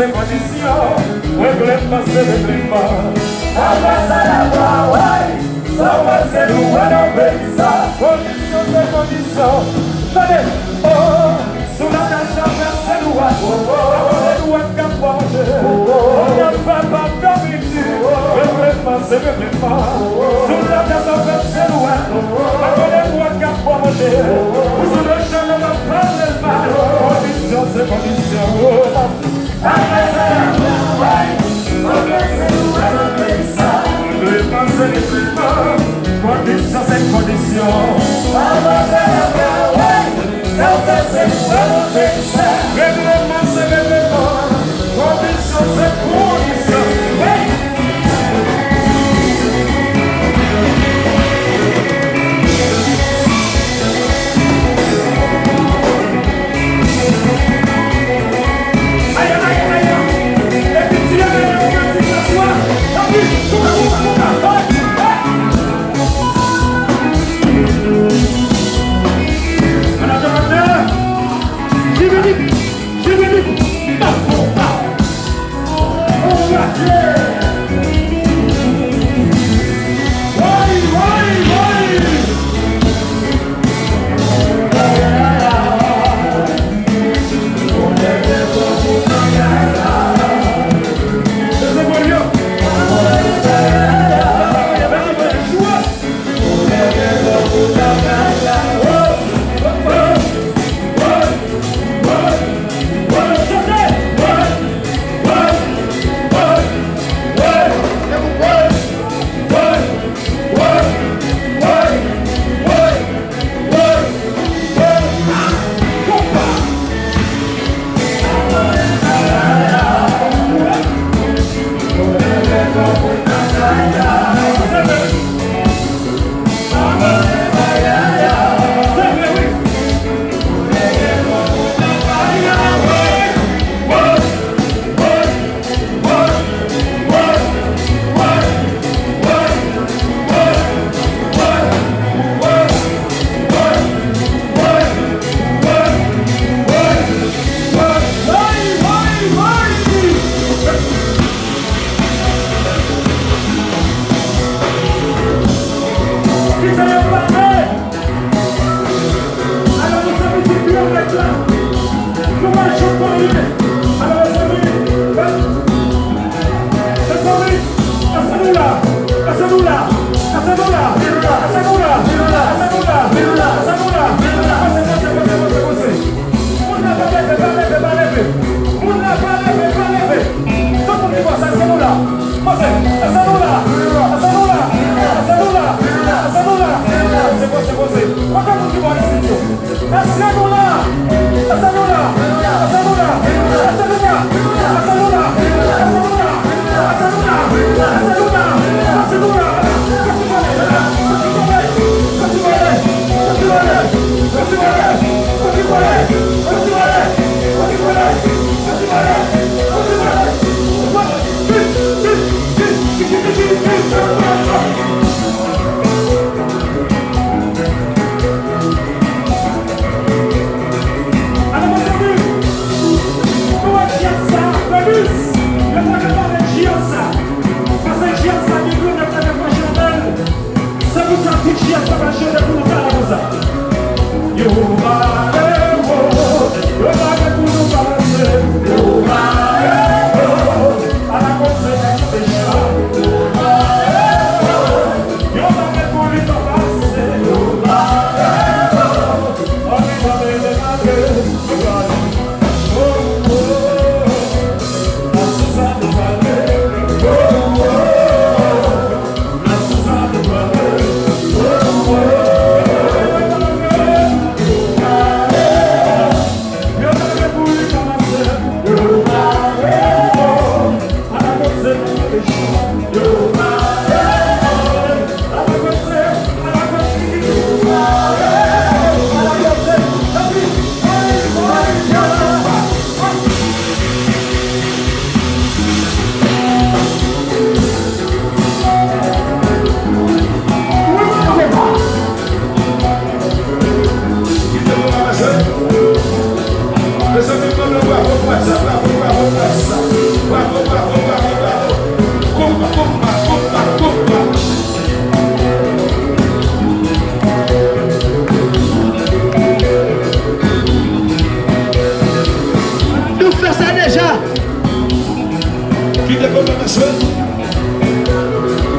ces conditions, regrette pas, c'est le climat. Abraça la voix, ouais, ça va, c'est nous, on obéit ça. Conditions, c'est conditions. Tenez, oh, sous la nation, c'est nous, c'est nous, on capote. On n'a pas d'habitude, regrette pas, c'est le climat. Sous la nation, c'est nous, on capote. Sous le champ, on va prendre le mal. Conditions, c'est conditions. Abraça la voix, ouais, c'est nous, on obéit ça. Condition, c'est condition. Règlement, c'est règlement. Condition, c'est condition. Aïe, aïe, aïe. Et puis tu as un petit assoir. T'as vu? Alors nous sommes ici, puis on est là. Comment je peux